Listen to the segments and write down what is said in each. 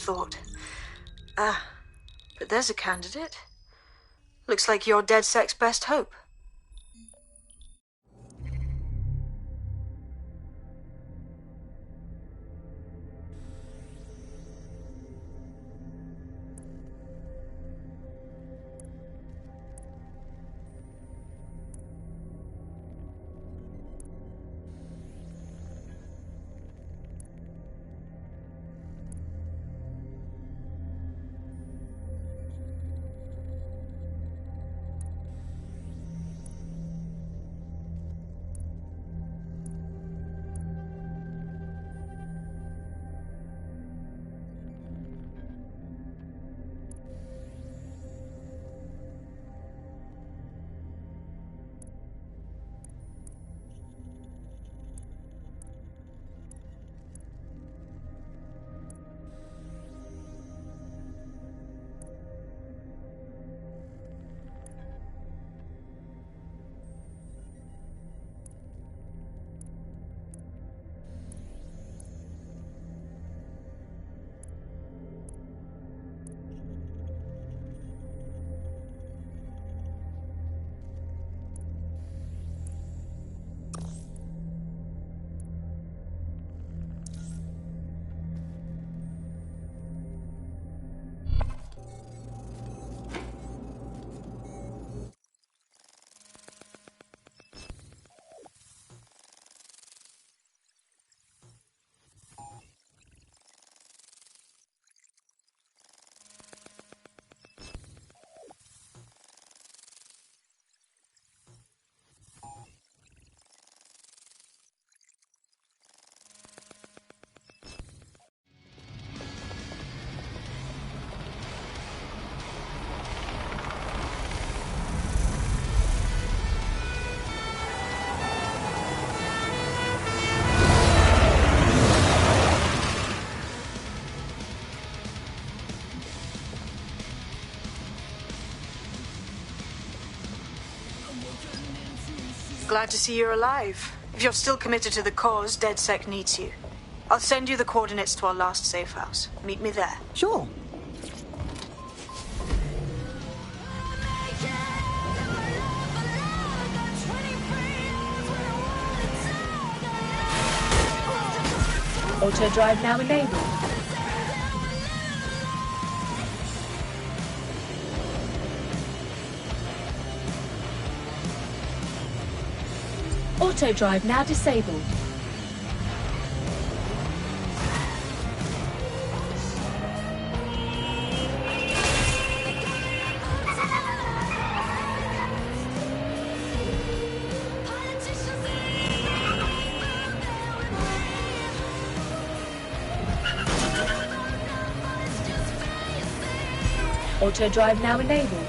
thought. But there's a candidate. Looks like you're DedSec's best hope. Glad to see you're alive. If you're still committed to the cause, DedSec needs you. I'll send you the coordinates to our last safe house. Meet me there. Sure. Auto drive now enabled. Auto drive now disabled. Auto drive now enabled.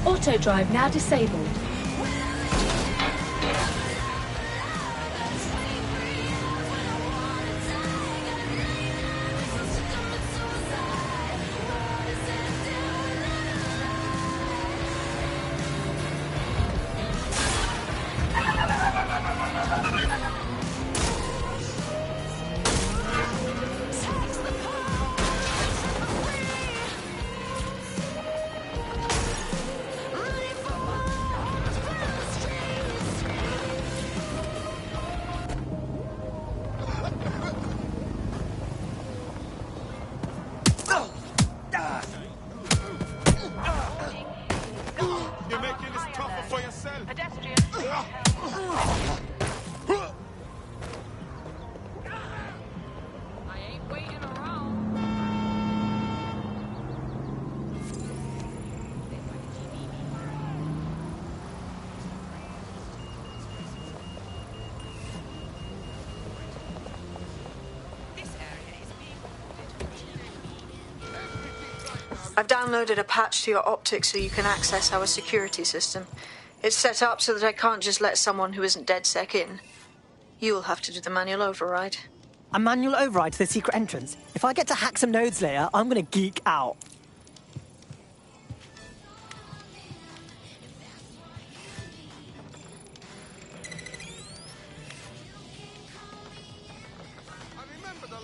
Auto drive now disabled. I've downloaded a patch to your optics so you can access our security system. It's set up so that I can't just let someone who isn't DedSec in. You'll have to do the manual override. A manual override to the secret entrance? If I get to hack some nodes later, I'm gonna geek out.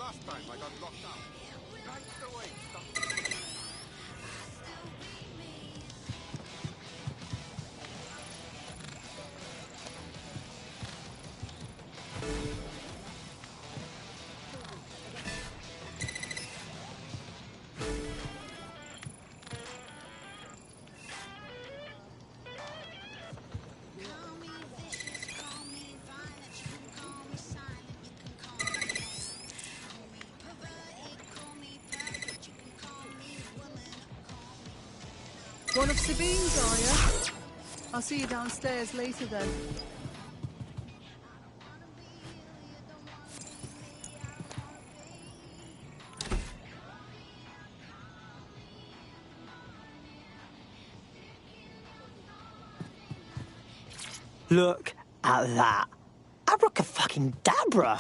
last time I got locked up. That's the way stuff. One of Sabine's, are you? I'll see you downstairs later then. Look at that. Abracadabra.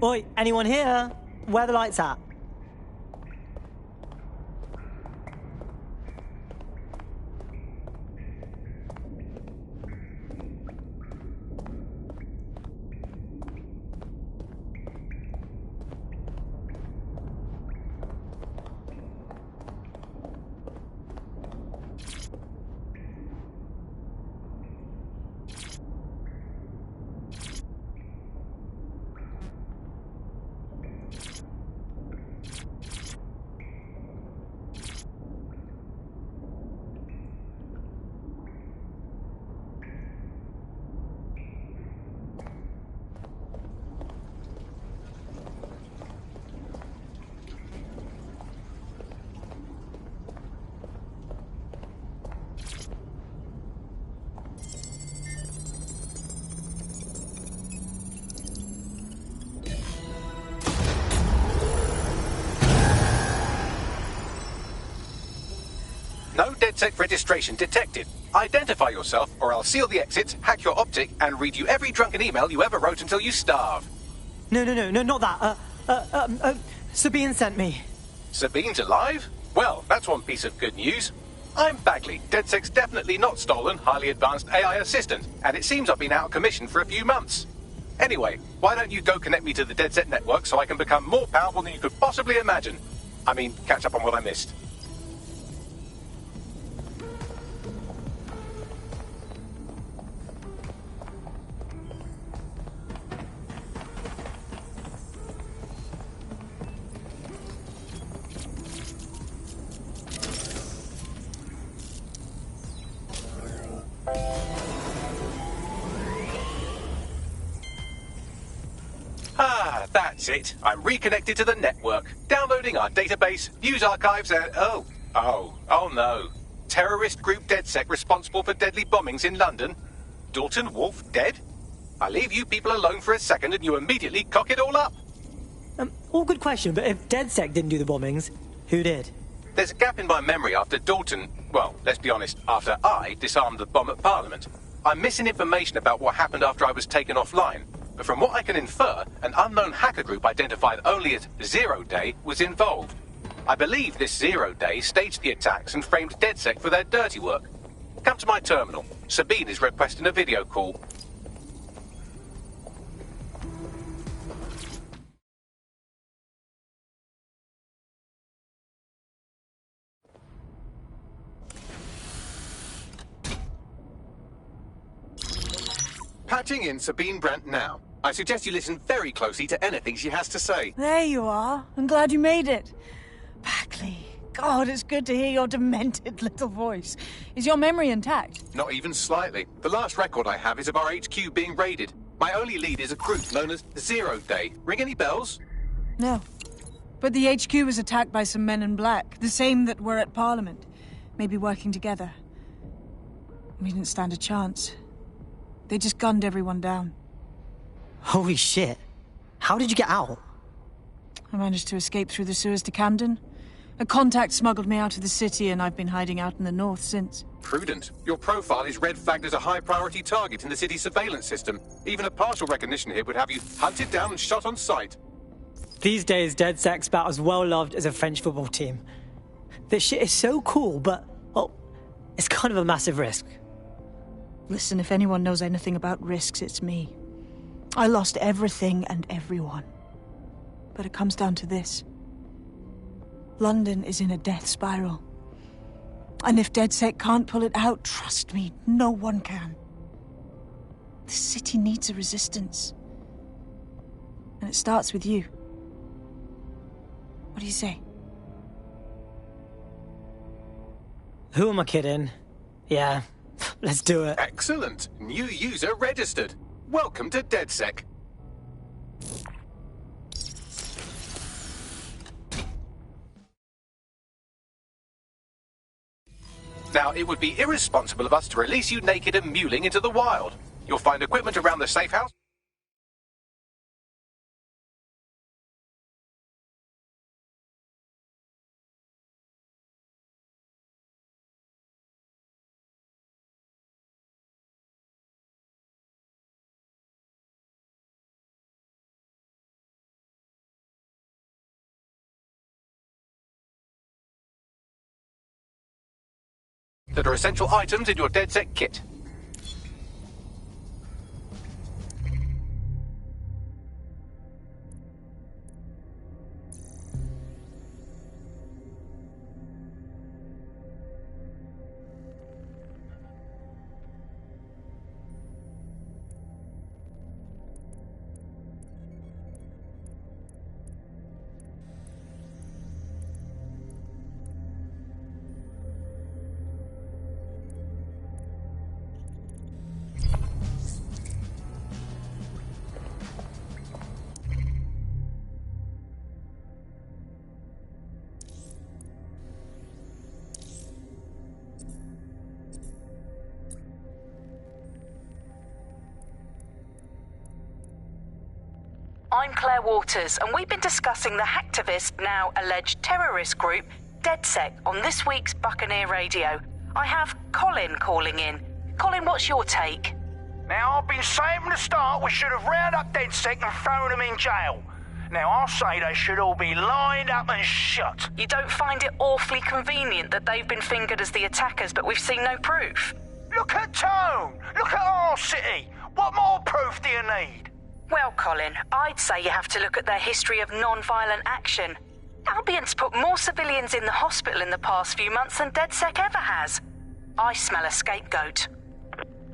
Oi, anyone here? Where are the lights at? No DedSec registration detected. Identify yourself, or I'll seal the exits, hack your optic, and read you every drunken email you ever wrote until you starve. No, not that. Sabine sent me. Sabine's alive? Well, that's one piece of good news. I'm Bagley, DedSec's definitely not stolen, highly advanced AI assistant, and it seems I've been out of commission for a few months. Anyway, why don't you go connect me to the DedSec network so I can become more powerful than you could possibly imagine? I mean, catch up on what I missed. That's it. I'm reconnected to the network, downloading our database, news archives, and... Oh no. Terrorist group DedSec responsible for deadly bombings in London? Dalton Wolf dead? I leave you people alone for a second and you immediately cock it all up. All good question, but if DedSec didn't do the bombings, who did? There's a gap in my memory after Dalton... Well, let's be honest, after I disarmed the bomb at Parliament. I'm missing information about what happened after I was taken offline. But from what I can infer, an unknown hacker group identified only as Zero Day was involved. I believe this Zero Day staged the attacks and framed DedSec for their dirty work. Come to my terminal. Sabine is requesting a video call. Patching in Sabine Brandt now. I suggest you listen very closely to anything she has to say. There you are. I'm glad you made it. Backley. God, it's good to hear your demented little voice. Is your memory intact? Not even slightly. The last record I have is of our HQ being raided. My only lead is a group known as Zero Day. Ring any bells? No. But the HQ was attacked by some men in black, the same that were at Parliament. Maybe working together. We didn't stand a chance. They just gunned everyone down. Holy shit. How did you get out? I managed to escape through the sewers to Camden. A contact smuggled me out of the city, and I've been hiding out in the north since. Prudent. Your profile is red flagged as a high-priority target in the city's surveillance system. Even a partial recognition here would have you hunted down and shot on sight. These days, DedSec's about as well loved as a French football team. This shit is so cool, but, well, it's kind of a massive risk. Listen, if anyone knows anything about risks, it's me. I lost everything and everyone. But it comes down to this. London is in a death spiral. And if DedSec can't pull it out, trust me, no one can. The city needs a resistance. And it starts with you. What do you say? Who am I kidding? Yeah, let's do it. Excellent. New user registered. Welcome to DedSec. Now, it would be irresponsible of us to release you naked and mewling into the wild. You'll find equipment around the safe house. That are essential items in your DedSec kit. I'm Claire Waters, and we've been discussing the hacktivist, now alleged terrorist group, DedSec, on this week's Buccaneer Radio. I have Colin calling in. Colin, what's your take? Now, I've been saying from the start we should have rounded up DedSec and thrown them in jail. Now, I'll say they should all be lined up and shot. You don't find it awfully convenient that they've been fingered as the attackers, but we've seen no proof? Look at Tone! Look at our city! What more proof do you need? Well, Colin, I'd say you have to look at their history of non-violent action. Albion's put more civilians in the hospital in the past few months than DedSec ever has. I smell a scapegoat.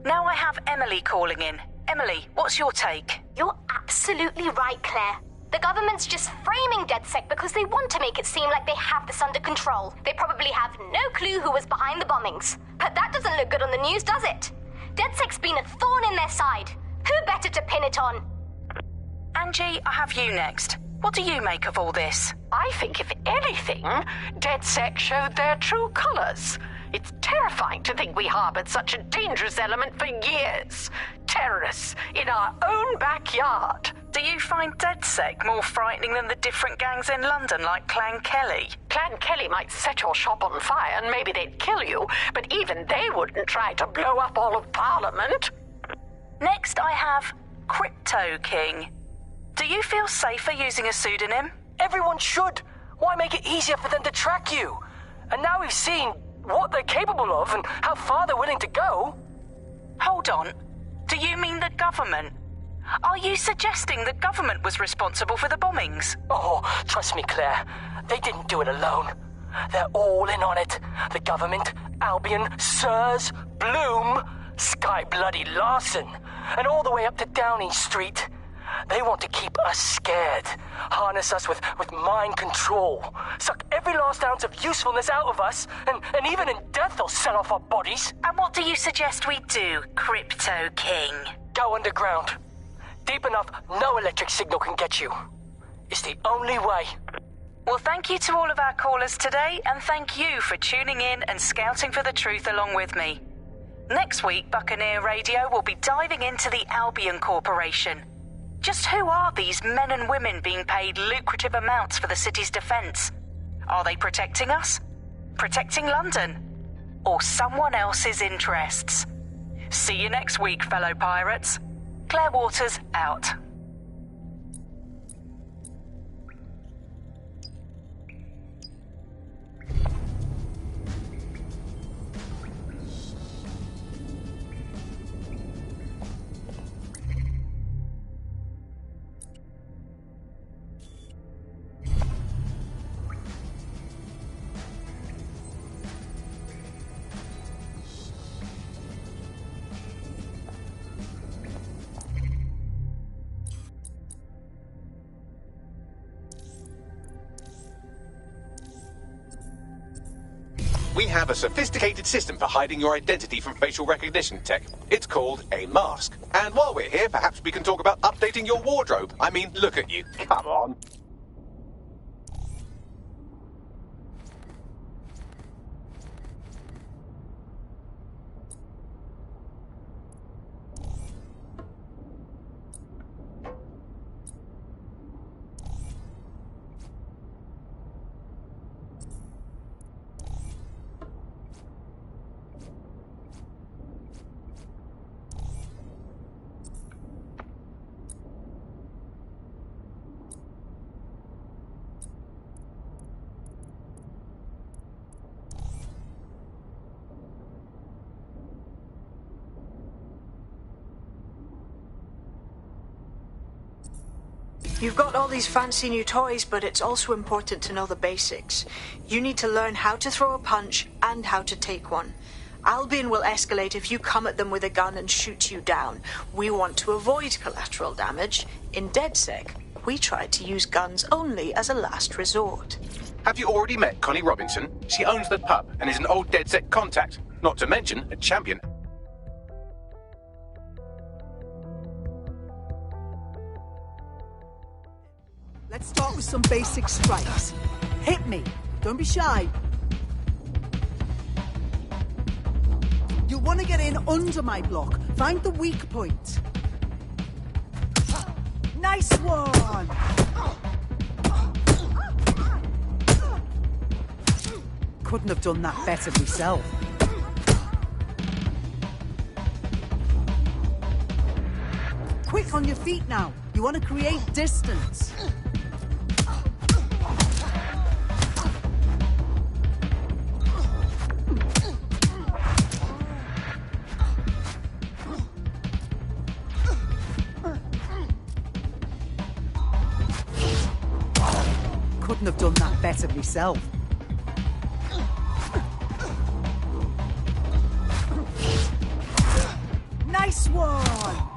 Now I have Emily calling in. Emily, what's your take? You're absolutely right, Claire. The government's just framing DedSec because they want to make it seem like they have this under control. They probably have no clue who was behind the bombings. But that doesn't look good on the news, does it? DedSec's been a thorn in their side. Who better to pin it on? Angie, I have you next. What do you make of all this? I think, if anything, DedSec showed their true colors. It's terrifying to think we harbored such a dangerous element for years. Terrorists in our own backyard. Do you find DedSec more frightening than the different gangs in London like Clan Kelly? Clan Kelly might set your shop on fire and maybe they'd kill you, but even they wouldn't try to blow up all of Parliament. Next I have Crypto King. Do you feel safer using a pseudonym? Everyone should. Why make it easier for them to track you? And now we've seen what they're capable of and how far they're willing to go. Hold on. Do you mean the government? Are you suggesting the government was responsible for the bombings? Oh, trust me, Claire. They didn't do it alone. They're all in on it. The government, Albion, Sirs, Bloom, Sky Bloody Larson, and all the way up to Downing Street. They want to keep us scared, harness us with mind control, suck every last ounce of usefulness out of us, and even in death they'll sell off our bodies. And what do you suggest we do, Crypto King? Go underground. Deep enough, no electric signal can get you. It's the only way. Well, thank you to all of our callers today, and thank you for tuning in and scouting for the truth along with me. Next week, Buccaneer Radio will be diving into the Albion Corporation. Just who are these men and women being paid lucrative amounts for the city's defence? Are they protecting us? Protecting London? Or someone else's interests? See you next week, fellow pirates. Claire Waters out. We have a sophisticated system for hiding your identity from facial recognition tech. It's called a mask. And while we're here, perhaps we can talk about updating your wardrobe. I mean, look at you. Come on. You've got all these fancy new toys, but it's also important to know the basics. You need to learn how to throw a punch and how to take one. Albion will escalate if you come at them with a gun and shoot you down. We want to avoid collateral damage. In DedSec, we try to use guns only as a last resort. Have you already met Connie Robinson? She owns the pub and is an old DedSec contact, not to mention a champion. Let's start with some basic strikes. Hit me. Don't be shy. You'll want to get in under my block. Find the weak point. Nice one! Couldn't have done that better myself. Quick on your feet now. You want to create distance. couldn't have done that better myself. Nice one!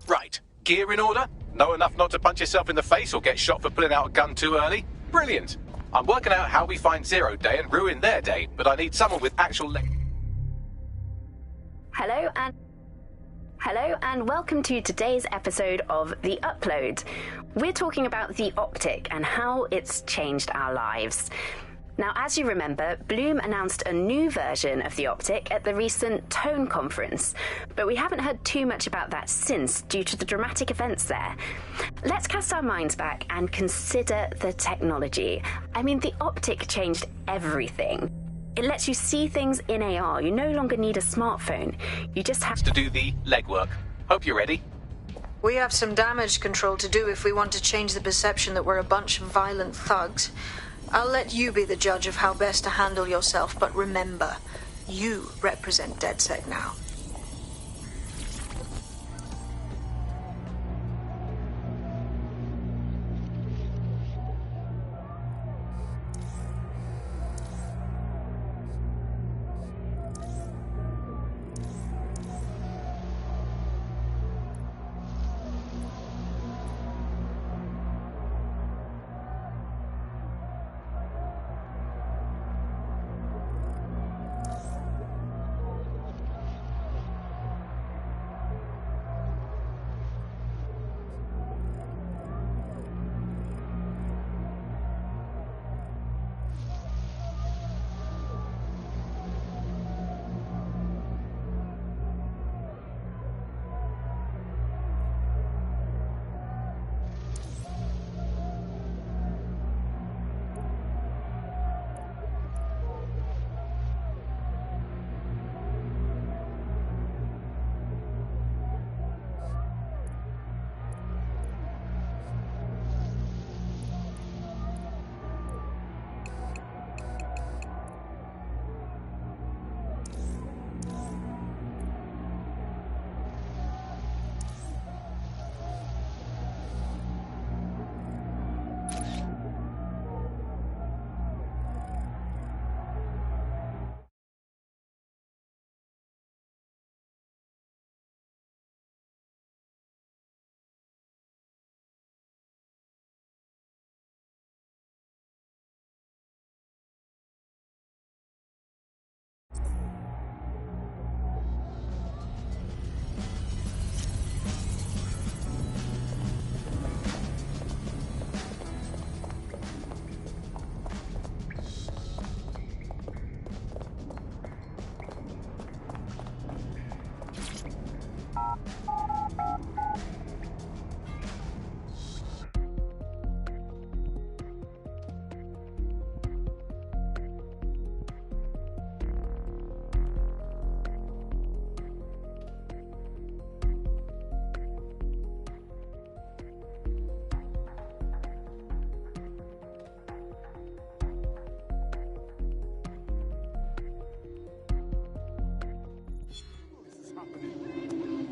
Right. Gear in order? Know enough not to punch yourself in the face or get shot for pulling out a gun too early? Brilliant. I'm working out how we find Zero Day and ruin their day, but I need someone with actual leg... Hello and welcome to today's episode of The Upload. We're talking about the Optic and how it's changed our lives. Now, as you remember, Bloom announced a new version of the Optic at the recent Tone conference, but we haven't heard too much about that since due to the dramatic events there. Let's cast our minds back and consider the technology. I mean, the Optic changed everything. It lets you see things in AR. You no longer need a smartphone. You just have to do the legwork. Hope you're ready. We have some damage control to do if we want to change the perception that we're a bunch of violent thugs. I'll let you be the judge of how best to handle yourself, but remember, you represent DedSec now.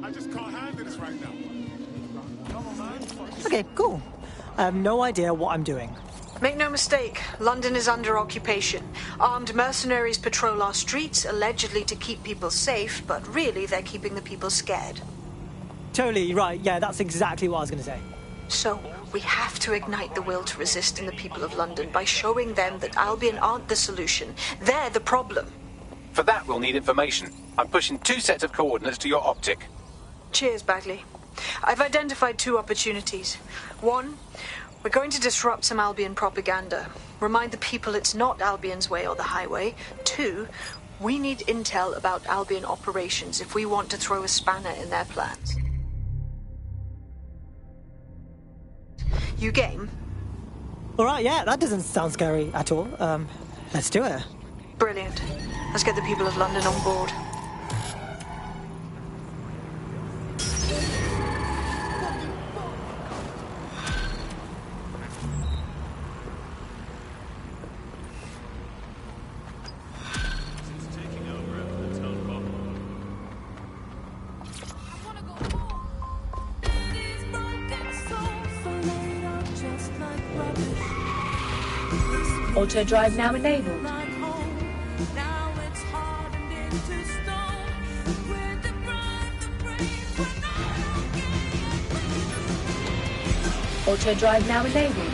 I just can't handle this right now. Come on, man. Okay, cool. I have no idea what I'm doing. Make no mistake, London is under occupation. Armed mercenaries patrol our streets, allegedly to keep people safe, but really they're keeping the people scared. Totally right, yeah, that's exactly what I was going to say. So, we have to ignite the will to resist in the people of London by showing them that Albion aren't the solution. They're the problem. For that, we'll need information. I'm pushing 2 sets of coordinates to your optic. Cheers, Bagley. I've identified 2 opportunities. 1, we're going to disrupt some Albion propaganda. Remind the people it's not Albion's way or the highway. 2, we need intel about Albion operations if we want to throw a spanner in their plans. You game? Alright, yeah, that doesn't sound scary at all. Let's do it. Brilliant. Let's get the people of London on board. Auto drive now enabled. Auto drive now enabled.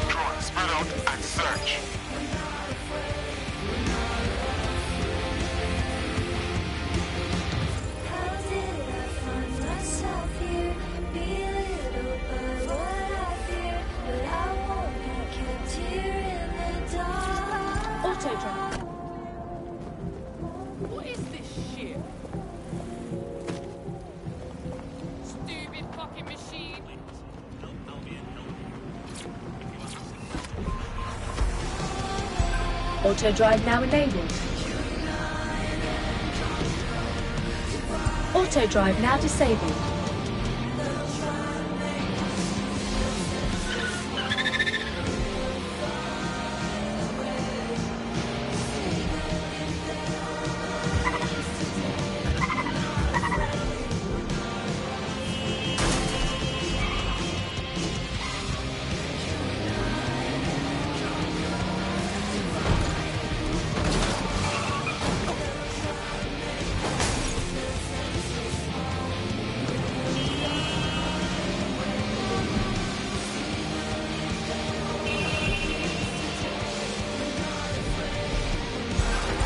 Drone, spread out and search. Auto drive. What is this shit? Stupid fucking machine. Auto drive now enabled. Auto drive now disabled.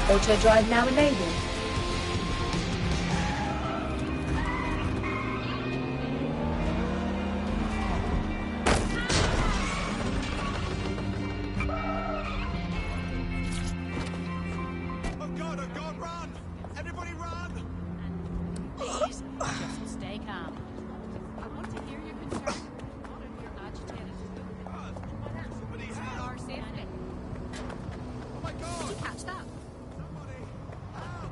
Auto drive now enabled. Oh God, run! Everybody run! Please, just stay calm. I want to hear your concerns. None of your agitated. Somebody help! Our safety. Oh my God! Did you catch that? Somebody help!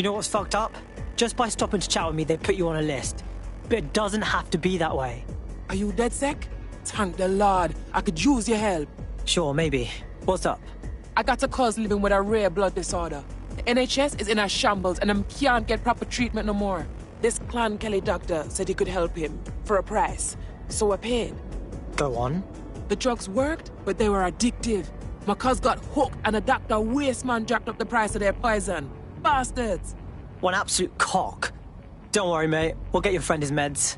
You know what's fucked up? Just by stopping to chat with me, they put you on a list. But it doesn't have to be that way. Are you DedSec? Thank the Lord. I could use your help. Sure, maybe. What's up? I got a cousin living with a rare blood disorder. The NHS is in a shambles and I can't get proper treatment no more. This Clan Kelly doctor said he could help him for a price. So I paid. Go on. The drugs worked, but they were addictive. My cuz got hooked and the doctor waste man jacked up the price of their poison. Bastards! One absolute cock. Don't worry, mate. We'll get your friend his meds.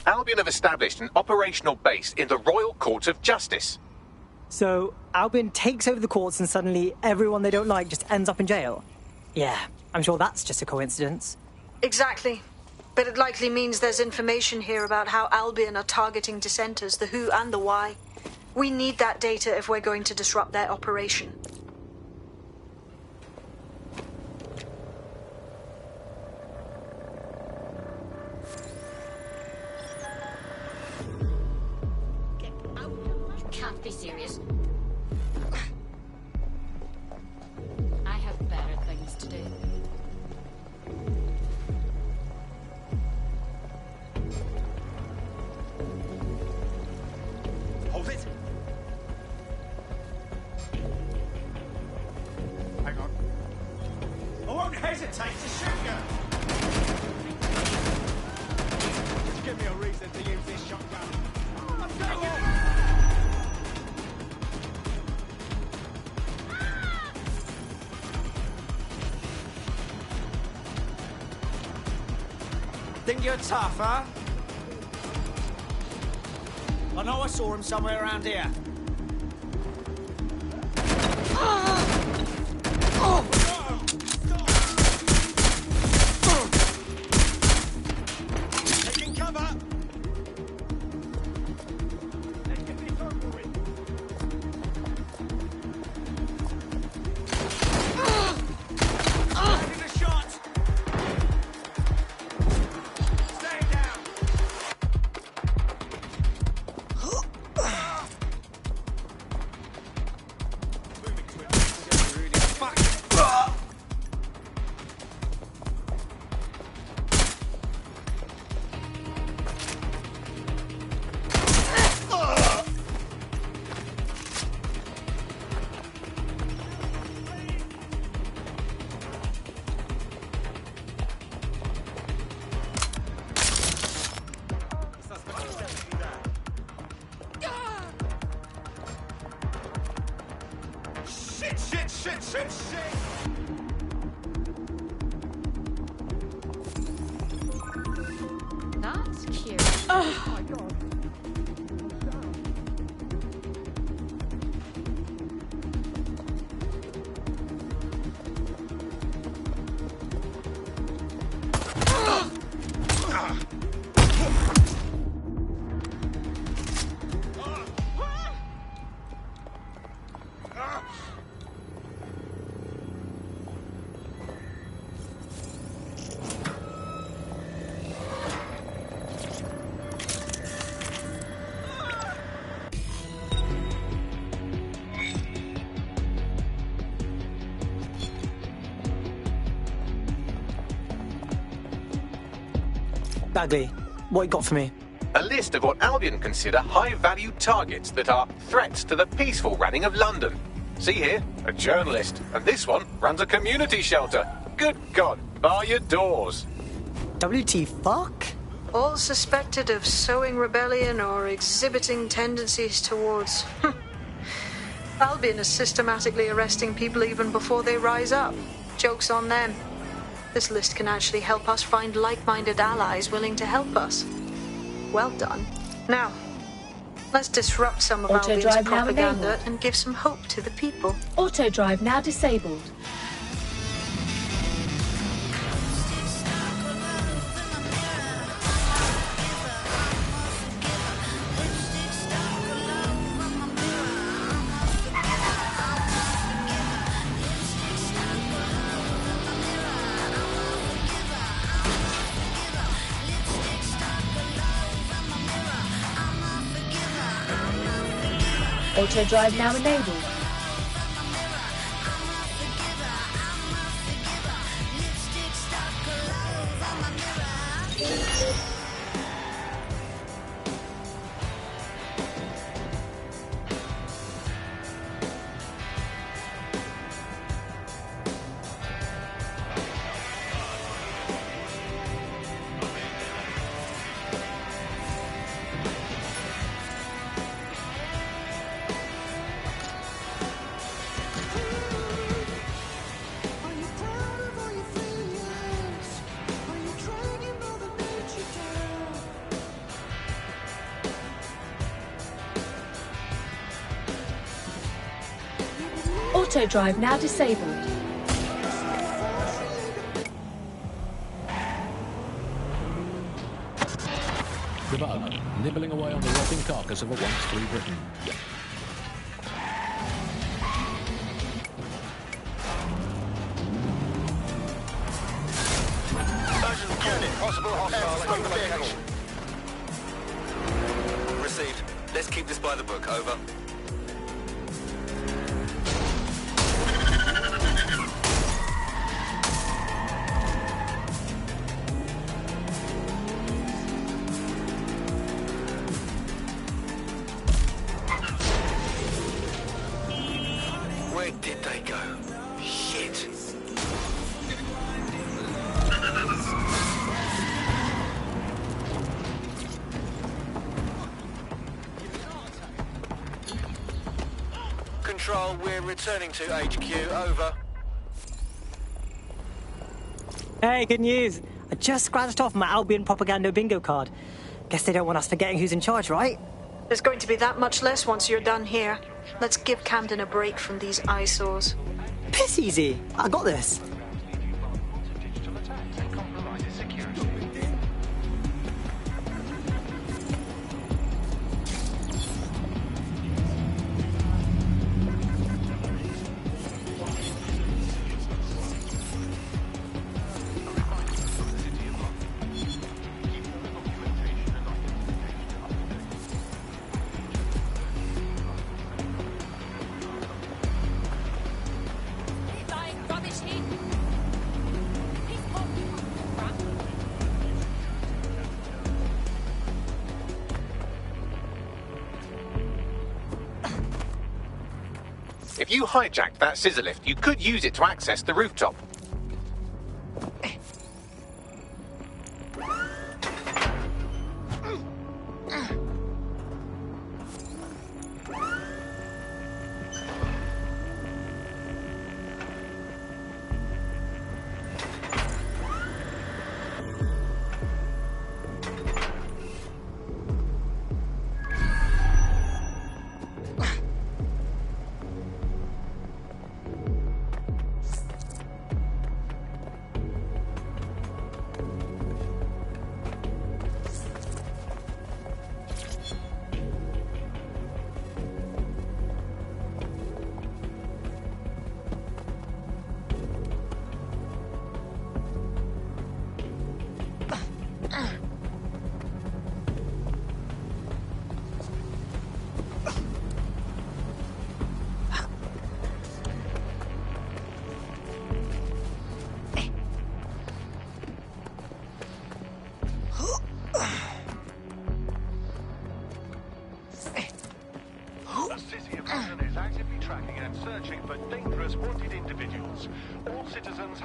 Albion have established an operational base in the Royal Court of Justice. So, Albion takes over the courts and suddenly everyone they don't like just ends up in jail? Yeah, I'm sure that's just a coincidence. Exactly. But it likely means there's information here about how Albion are targeting dissenters, the who and the why. We need that data if we're going to disrupt their operation. Can't be serious. I have better things to do. Hold it! Hang on. I won't hesitate to shoot you! Just give me a reason to use this shotgun. Go on! Think you're tough, huh? I know I saw him somewhere around here. Taking cover! Let's get this over with. Landing a shot! Shit! That's cute. Oh my god. Bagley, what you got for me? A list of what Albion consider high-value targets that are threats to the peaceful running of London. See here, a journalist, and this one runs a community shelter. Good God, bar your doors. WT fuck? All suspected of sowing rebellion or exhibiting tendencies towards... Albion is systematically arresting people even before they rise up. Joke's on them. This list can actually help us find like-minded allies willing to help us. Well done. Now, let's disrupt some of Auto Albion's drive now propaganda enabled. and give some hope to the people. Auto drive now disabled. Auto drive now enabled. Auto drive now disabled. The bug, nibbling away on the rotting carcass of a once free Britain. Urgent unit, possible hostile from the vehicle. Received. Let's keep this by the book, over. Where did they go? Shit. Control, we're returning to HQ, over. Hey, good news. I just scratched off my Albion propaganda bingo card. Guess they don't want us forgetting who's in charge, right? There's going to be that much less once you're done here. Let's give Camden a break from these eyesores. Piss easy. I got this. If you hijacked that scissor lift, you could use it to access the rooftop.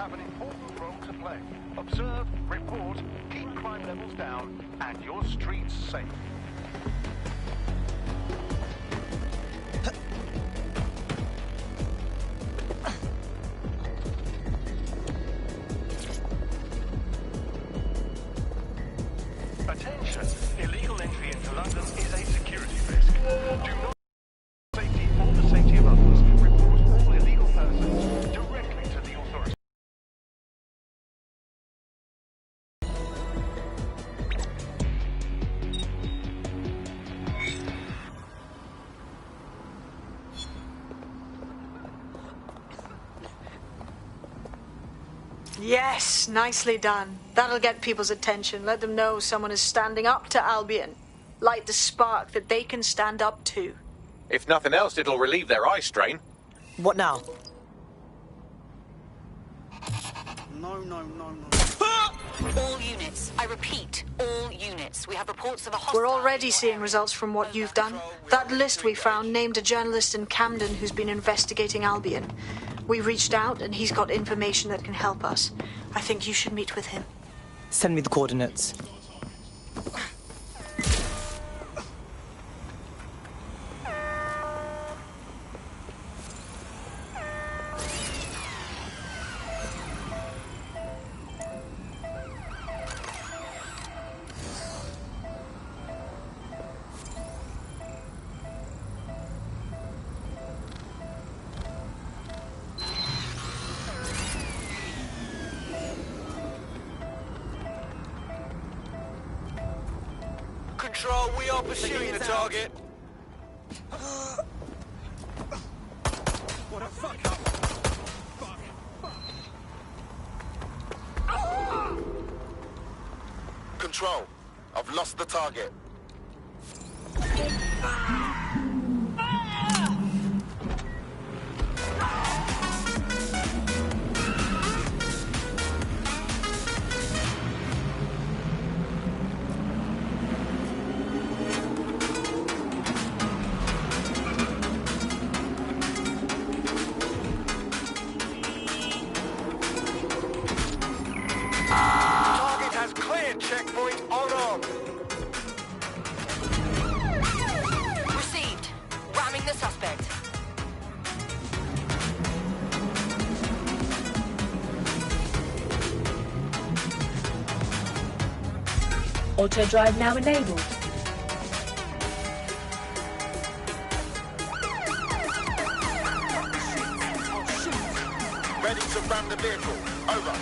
have an important role to play. Observe, report, keep crime levels down, and your streets safe. Attention! Illegal entry into London is a security risk. Do not safety or the safety of others. Report all illegal persons directly to the authorities. Yes, nicely done. That'll get people's attention. Let them know someone is standing up to Albion. Light the spark that they can stand up to. If nothing else, it'll relieve their eye strain. What now? No. All units. I repeat, all units. We have reports of a hostile... We're already seeing results from what you've done. That list we found named a journalist in Camden who's been investigating Albion. We reached out and he's got information that can help us. I think you should meet with him. Send me the coordinates. Control, we are pursuing the target. What a fuck up! Control, I've lost the target. Target has cleared checkpoint on. Received. Ramming the suspect. Auto drive now enabled. Ready to ram the vehicle. Over.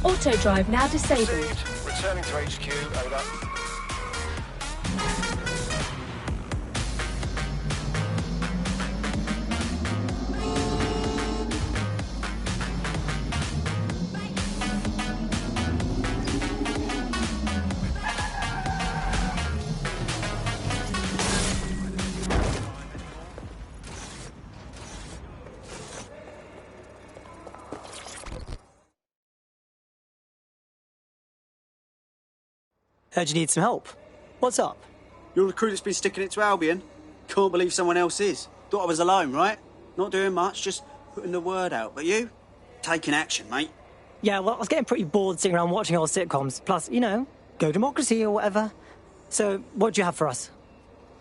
Auto drive now disabled. Received. Returning to HQ. Over. Heard you need some help. What's up? You're the crew that's been sticking it to Albion? Can't believe someone else is. Thought I was alone, right? Not doing much, just putting the word out. But you? Taking action, mate. Yeah, well, I was getting pretty bored sitting around watching old sitcoms. Plus, you know, Go Democracy or whatever. So, what do you have for us?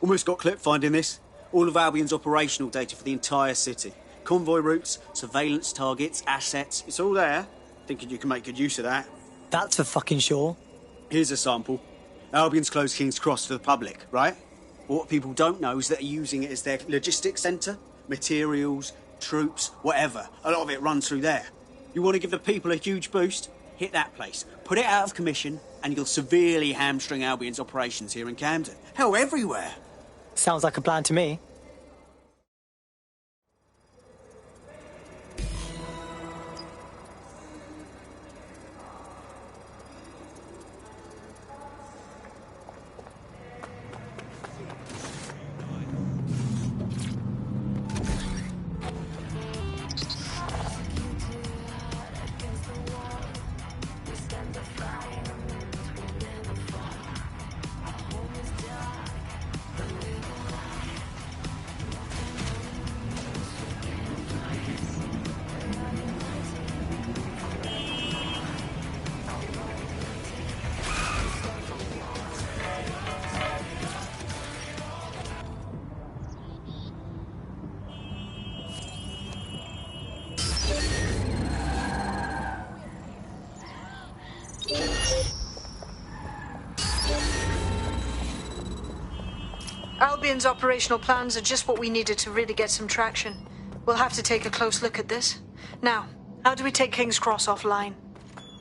Almost got clipped finding this. All of Albion's operational data for the entire city. Convoy routes, surveillance targets, assets. It's all there. Thinking you can make good use of that. That's for fucking sure. Here's a sample. Albion's closed King's Cross to the public, right? What people don't know is that they're using it as their logistics centre. Materials, troops, whatever. A lot of it runs through there. You want to give the people a huge boost? Hit that place. Put it out of commission, and you'll severely hamstring Albion's operations here in Camden. Hell, everywhere. Sounds like a plan to me. Albion's operational plans are just what we needed to really get some traction. We'll have to take a close look at this. Now, how do we take King's Cross offline?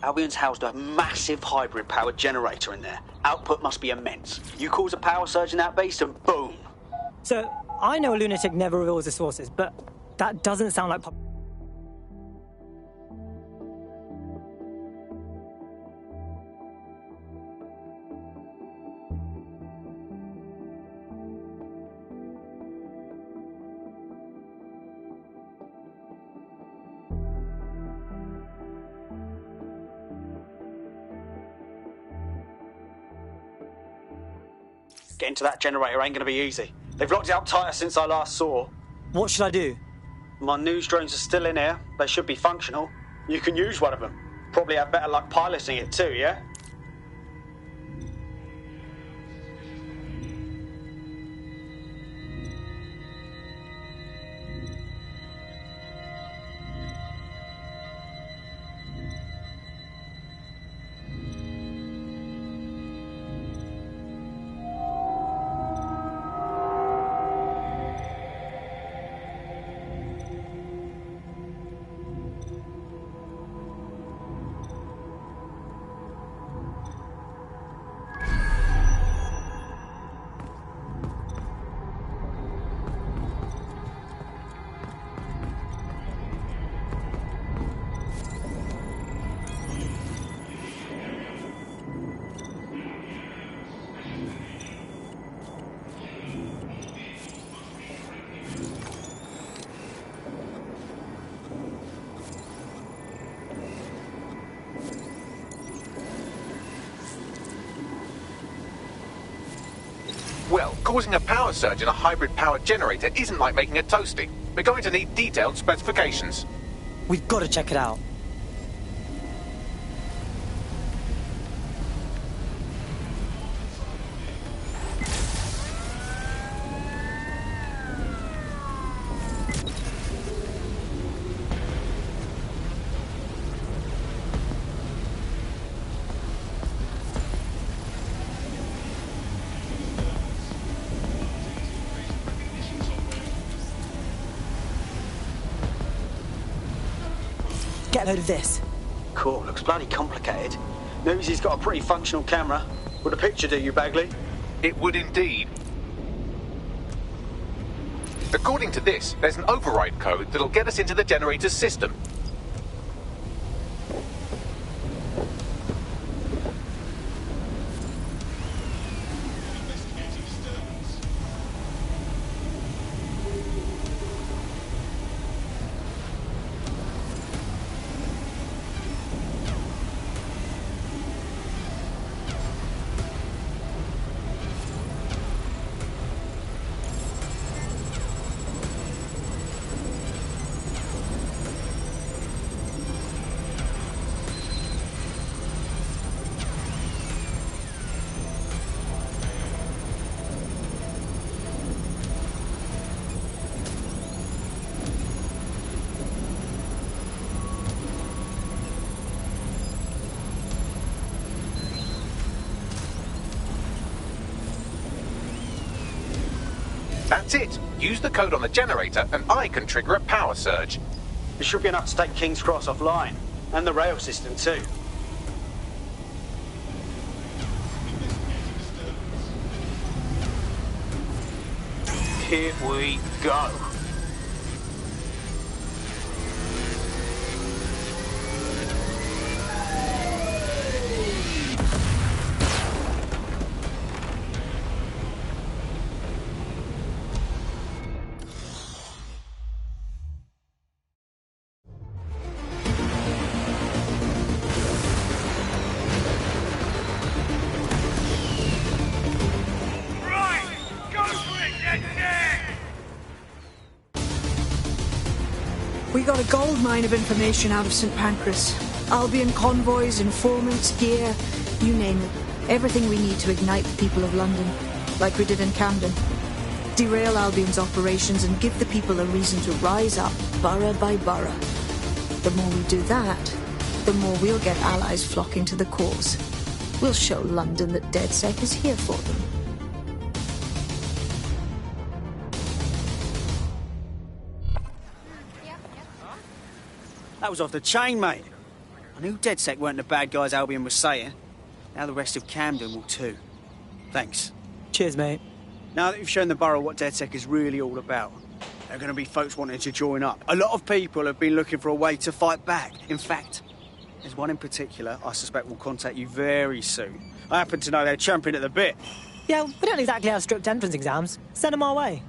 Albion's housed a massive hybrid-powered generator in there. Output must be immense. You cause a power surge in that beast and boom! So, I know a lunatic never reveals the sources, but that doesn't sound like... Getting to that generator ain't gonna be easy. They've locked it up tighter since I last saw. What should I do? My news drones are still in here. They should be functional. You can use one of them. Probably have better luck piloting it too, yeah? Well, causing a power surge in a hybrid-powered generator isn't like making a toasty. We're going to need detailed specifications. We've got to check it out. Get a load of this. Cool, looks bloody complicated. Newsy's got a pretty functional camera. Would a picture do you, Bagley? It would indeed. According to this, there's an override code that'll get us into the generator's system. That's it. Use the code on the generator and I can trigger a power surge. It should be enough to take King's Cross offline. And the rail system too. Here we go. We got a gold mine of information out of St. Pancras. Albion convoys, informants, gear, you name it. Everything we need to ignite the people of London, like we did in Camden. Derail Albion's operations and give the people a reason to rise up, borough by borough. The more we do that, the more we'll get allies flocking to the cause. We'll show London that DedSec is here for them. That was off the chain, mate. I knew DedSec weren't the bad guys Albion was saying. Now the rest of Camden will too. Thanks. Cheers, mate. Now that you've shown the borough what DedSec is really all about, there are going to be folks wanting to join up. A lot of people have been looking for a way to fight back. In fact, there's one in particular I suspect will contact you very soon. I happen to know they're champing at the bit. Yeah, we don't exactly have strict entrance exams. Send them our way.